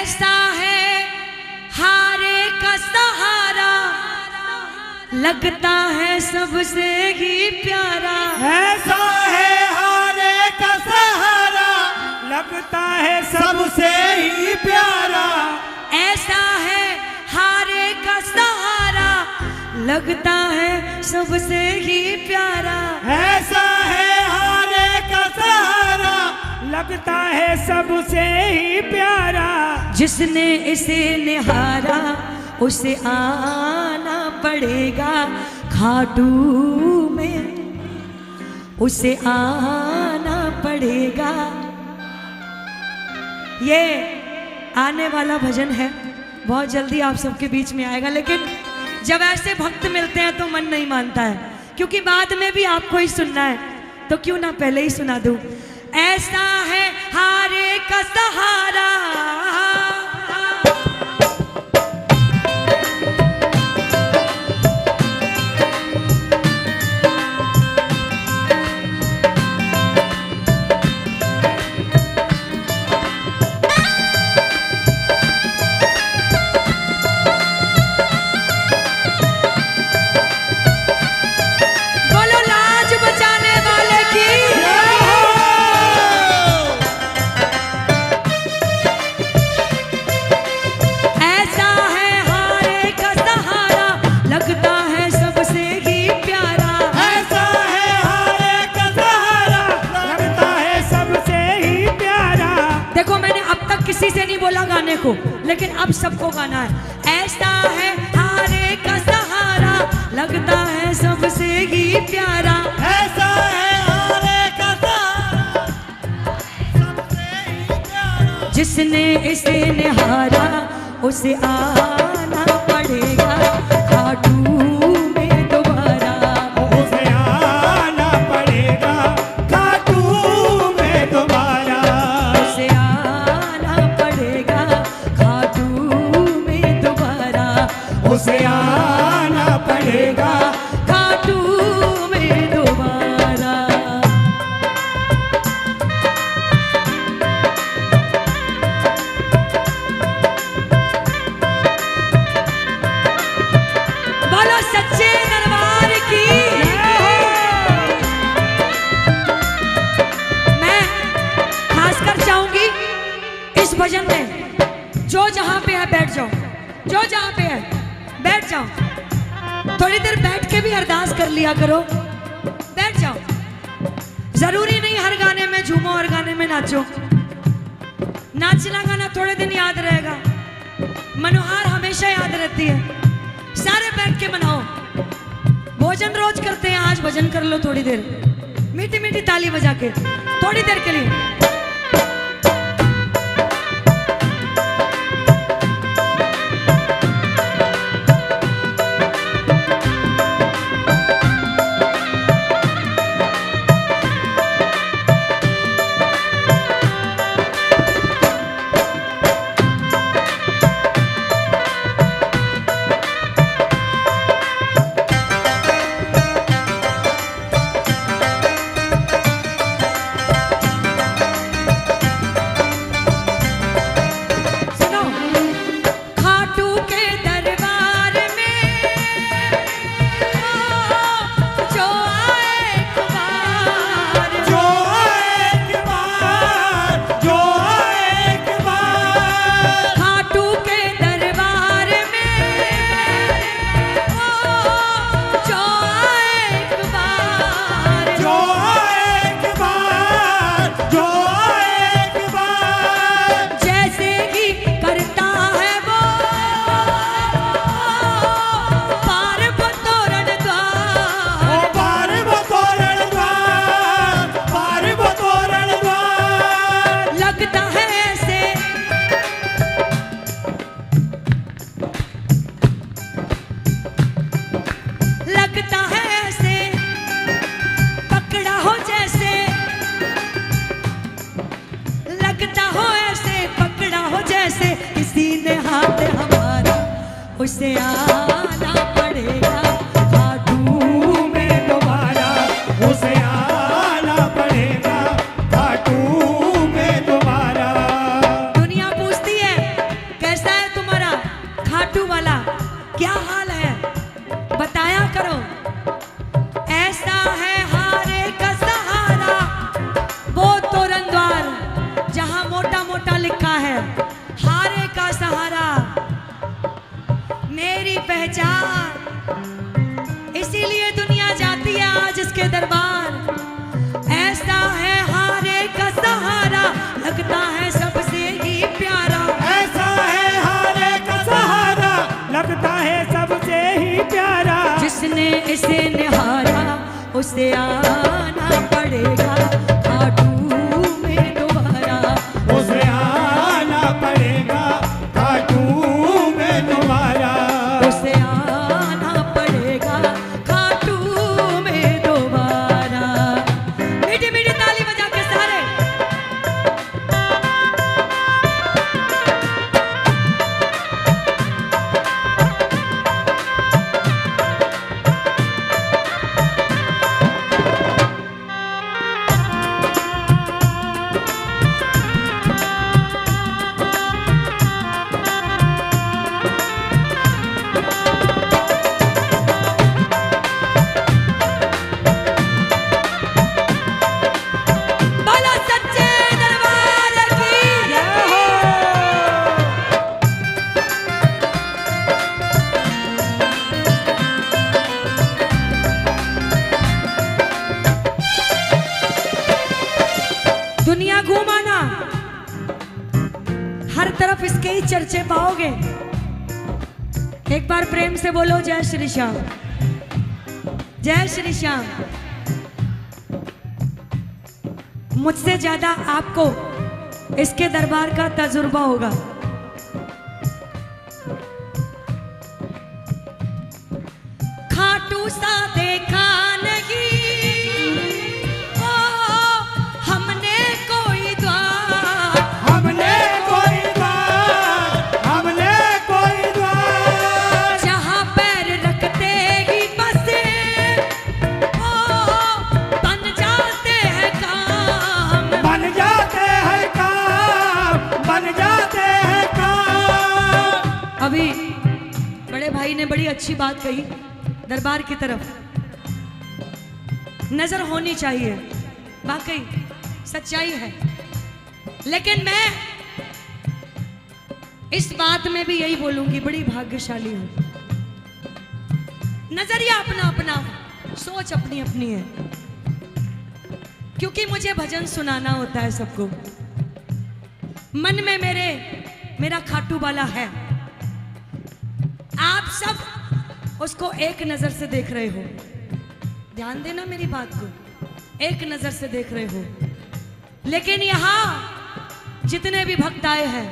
ऐसा है हारे का सहारा, लगता है सबसे ही प्यारा। ऐसा है हारे का सहारा, लगता है सबसे ही प्यारा। ऐसा है हारे का सहारा, लगता है सबसे ही प्यारा। ऐसा है हारे का सहारा, लगता है सबसे ही प्यारा। जिसने इसे निहारा उसे आना पड़ेगा खाटू में, उसे आना पड़ेगा। ये आने वाला भजन है, बहुत जल्दी आप सबके बीच में आएगा। लेकिन जब ऐसे भक्त मिलते हैं तो मन नहीं मानता है, क्योंकि बाद में भी आपको ही सुनना है, तो क्यों ना पहले ही सुना दूं। ऐसा है हारे का सहारा, किसी से नहीं बोला गाने को, लेकिन अब सबको गाना है। ऐसा है हारे का सहारा, लगता है सबसे ही प्यारा। ऐसा है हारे का सहारा, सबसे ही प्यारा। जिसने इसे निहारा उसे आना पड़ेगा खाटू में दोबारा, उसे आना पड़ेगा खाटू में दोबारा। उसे उसे आना पड़ेगा खाटू में दोबारा। बोलो सच्चे दरबार की। मैं खासकर चाहूंगी इस भजन में जो जहां पे है बैठ जाओ, जो जहां पे है बैठ जाओ। थोड़ी देर बैठ के भी अरदास कर लिया करो, बैठ जाओ। जरूरी नहीं हर गाने में झूमो, हर गाने में नाचो। नाचना गाना थोड़े दिन याद रहेगा, मनोहार हमेशा याद रहती है। सारे बैठ के मनाओ। भोजन रोज करते हैं, आज भजन कर लो थोड़ी देर, मीठी मीठी ताली बजा के थोड़ी देर के लिए। उसे आना पड़ेगा खाटू में दोबारा, उसे आना पड़ेगा खाटू में दोबारा। दुनिया पूछती है उसे आना पड़ेगा खाटू में दोबारा। उसे आना पड़ेगा खाटू में दोबारा। उसे आना पड़ेगा खाटू में दोबारा। मीठी मीठी ताली बजा के सारे। बोलो सच्चे दरबार की जय हो। दुनिया घूमाना, हर तरफ इसके ही चर्चे पाओगे। एक बार प्रेम से बोलो जय श्री श्याम, जय श्री श्याम। मुझसे ज्यादा आपको इसके दरबार का तजुर्बा होगा। खाटू सा देखा नहीं ओ हमने कोई द्वार। हमने कोई द्वार, हमने कोई द्वार। जहाँ पैर रखते ही बसे ओ बन जाते हैं काम। बन जाते हैं काम, बन जाते हैं काम। अभी बड़े भाई ने बड़ी अच्छी बात कही। दरबार की तरफ नजर होनी चाहिए, वाकई सच्चाई है। लेकिन मैं इस बात में भी यही बोलूंगी, बड़ी भाग्यशाली हूं। नजरिया अपना अपना, सोच अपनी अपनी है। क्योंकि मुझे भजन सुनाना होता है सबको। मन में मेरा खाटू वाला है। आप सब उसको एक नजर से देख रहे हो। ध्यान देना मेरी बात को, एक नजर से देख रहे हो। लेकिन यहां जितने भी भक्त आए हैं,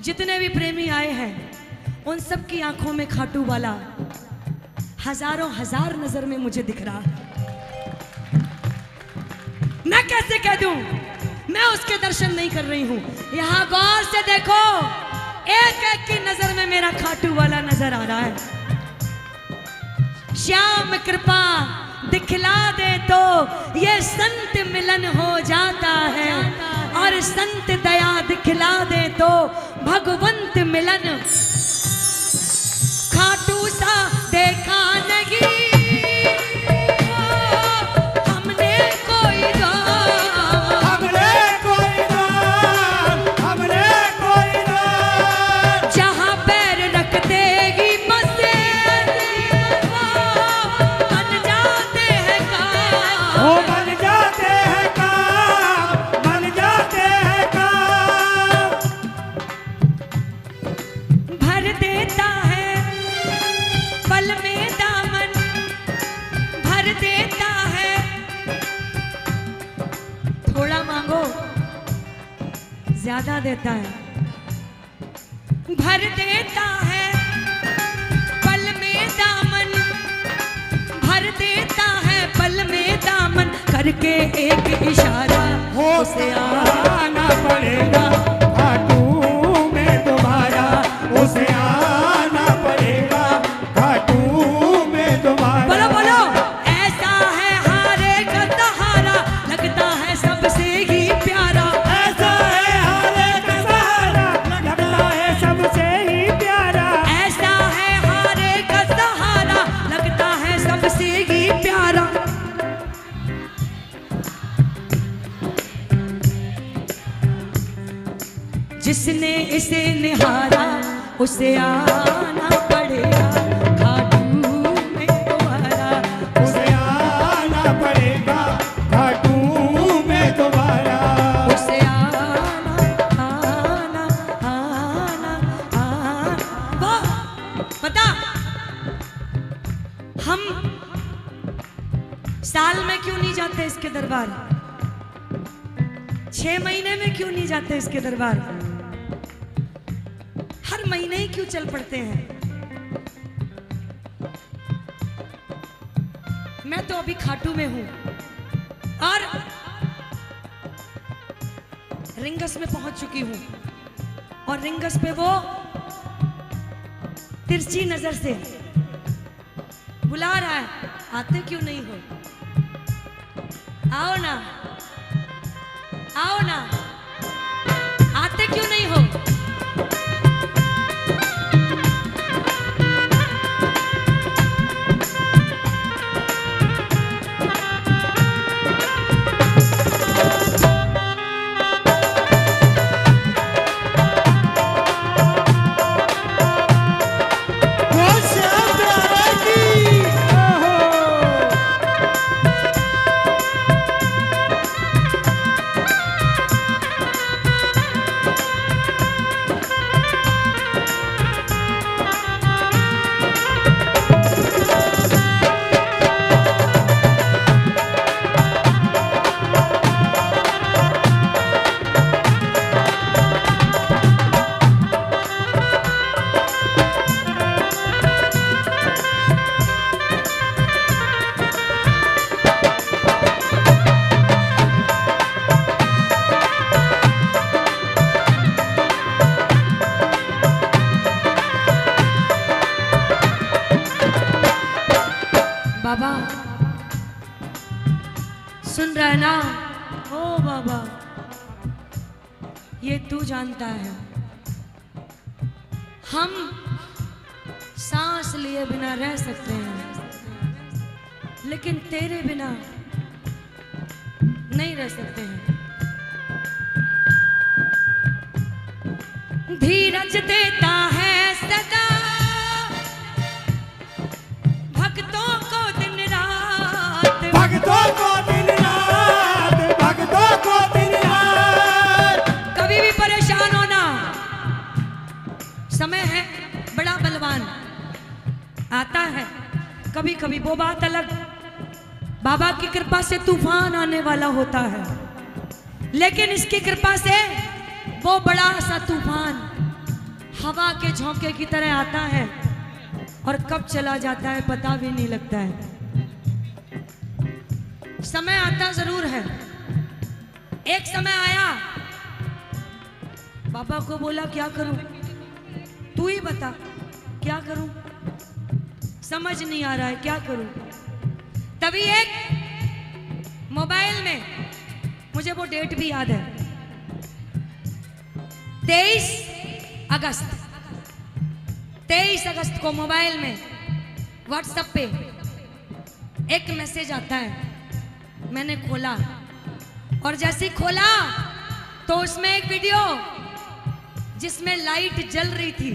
जितने भी प्रेमी आए हैं, उन सब की आंखों में खाटू वाला हजारों हजार नजर में मुझे दिख रहा है। मैं कैसे कह दूं, मैं उसके दर्शन नहीं कर रही हूं। यहां गौर से देखो, एक एक की नजर में मेरा खाटू वाला नजर आ रहा है। श्याम कृपा दिखला दे तो ये संत मिलन हो जाता है, और संत दया दिखला दे तो भगवंत मिलन। खाटू सा देखा नहीं हमने कोई द्वार। हमने कोई द्वार, हमने कोई द्वार। जहाँ पैर रखते ही बसे बन जाते हैं वो काम। बन जाते हैं काम, बन जाते हैं काम। भर देता है पल में दामन, भर देता है। थोड़ा मांगो ज्यादा देता है। भर देता है पल में दामन, भर देता है पल में दामन। करके एक इशारा हो उसे आना पड़ेगा खाटू में दोबारा। उसे आना पड़ेगा खाटू में दोबारा। बोलो बोलो, ऐसा है हारे का सहारा, लगता है सबसे ही प्यारा। ऐसा है हारे का सहारा, लगता है सबसे ही प्यारा। ऐसा है हारे का सहारा, लगता है सबसे ही प्यारा। जिसने इसे निहारा उसे आना पड़ेगा खाटू में दोबारा। उसे आना पड़ेगा खाटू में दोबारा। उसे आना आना आना आना। वो पता, हम साल इसके दरबार? 6 महीने में क्यों नहीं जाते इसके दरबार? हर महीने ही क्यों चल पड़ते हैं? मैं तो अभी खाटू में हूं और रिंगस में पहुंच चुकी हूं, और रिंगस पे वो तिरछी नजर से बुला रहा है, आते क्यों नहीं हो? आओ ना, आओ ना, आते क्यों नहीं हो? बाबा सुन रहा है ना? ओ बाबा, ये तू जानता है, हम सांस लिए बिना रह सकते हैं, लेकिन तेरे बिना नहीं रह सकते हैं। धीरज देता है सदा भक्तों को दिन रात, भक्तों को दिन रात, भक्तों को दिन रात। कभी भी परेशान होना, समय है बड़ा बलवान, आता है कभी कभी, वो बात अलग। बाबा की कृपा से तूफान आने वाला होता है, लेकिन इसकी कृपा से वो बड़ा सा तूफान हवा के झोंके की तरह आता है और कब चला जाता है पता भी नहीं लगता है। समय आता जरूर है। एक समय आया, बाबा को बोला क्या करूं, तू ही बता क्या करूं, समझ नहीं आ रहा है क्या करूं। तभी एक मोबाइल में, मुझे वो डेट भी याद है, 23 अगस्त को मोबाइल में व्हाट्सएप पे एक मैसेज आता है। मैंने खोला और जैसे ही खोला तो उसमें एक वीडियो जिसमें लाइट जल रही थी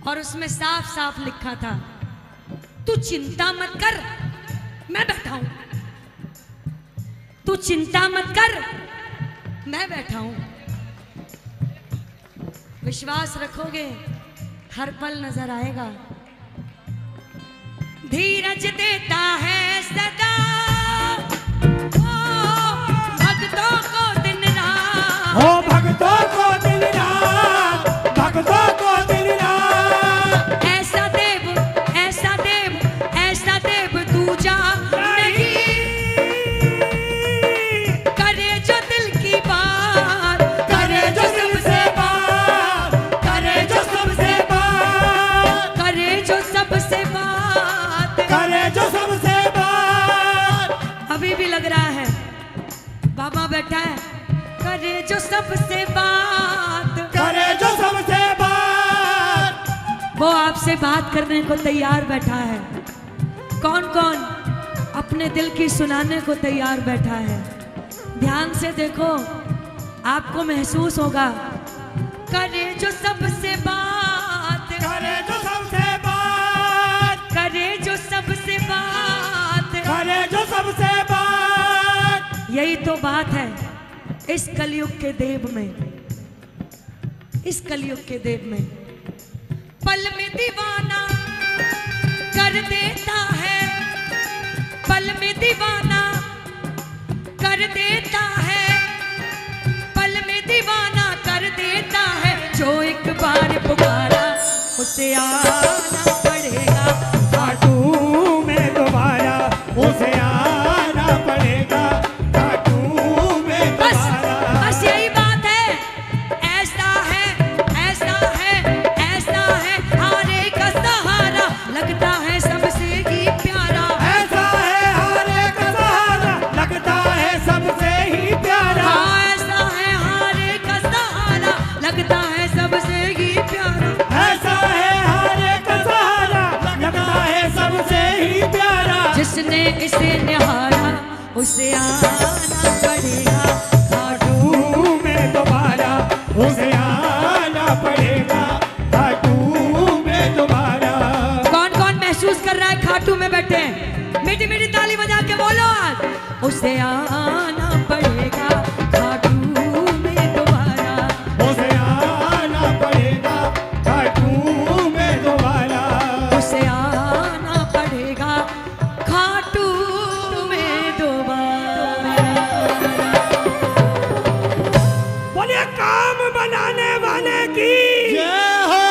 और उसमें साफ साफ लिखा था, तू चिंता मत कर मैं बैठा हूं, तू चिंता मत कर मैं बैठा हूं। विश्वास रखोगे हर पल नजर आएगा। धीरज देता है सदा भक्तों को दिन रात, ओ भक्तों को दिन रात, भक्तों को दिन रात। ऐसा देव, ऐसा देव, ऐसा देव दूजा नहीं, करे जो दिल की बात, करे जो सबसे बात, करे जो सबसे बात, करे जो सबसे बात। करे जो सबसे बात। अभी भी लग रहा है बाबा बैठा है, करे जो सबसे बात, करे जो सबसे बात। वो आपसे बात करने को तैयार बैठा है। कौन कौन अपने दिल की सुनाने को तैयार बैठा है? ध्यान से देखो, आपको महसूस होगा, करे जो सबसे बात, करे जो सबसे बात, करे जो सबसे बात, करे जो सबसे बात। यही तो बात है इस कलयुग के देव में, इस कलयुग के देव में। पल में दीवाना कर देता है, पल में दीवाना कर देता है, पल में दीवाना कर देता है। जो एक बार पुकारा उसे आना पड़ेगा, खाटू में दोबारा उसे आना पड़ेगा, खाटू में बस दोबारा। बस यही बात है। ऐसा है, ऐसा है, ऐसा है, हारे का सहारा लगता है सबसे ही प्यारा। ऐसा है हारे का सहारा लगता है सबसे ही प्यारा। हाँ, ऐसा है हारे का सहारा लगता है सबसे ही प्यारा। ऐसा है हारे का सहारा लगता है सबसे ही प्यारा। जिसने इसे निहारा उसे आना पड़ेगा, खाटू में दोबारा उसे आना पड़ेगा, खाटू में दोबारा। कौन कौन महसूस कर रहा है खाटू में बैठे हैं? मीठी मीठी ताली बजा के बोलो आज। उसे आना पड़ेगा खाटू में दोबारा, उसे आना पड़ेगा, खाटू में दोबारा। उसे आना पड़ेगा खाटू में दोबारा। बोलिए काम बनाने वाले की जय हो।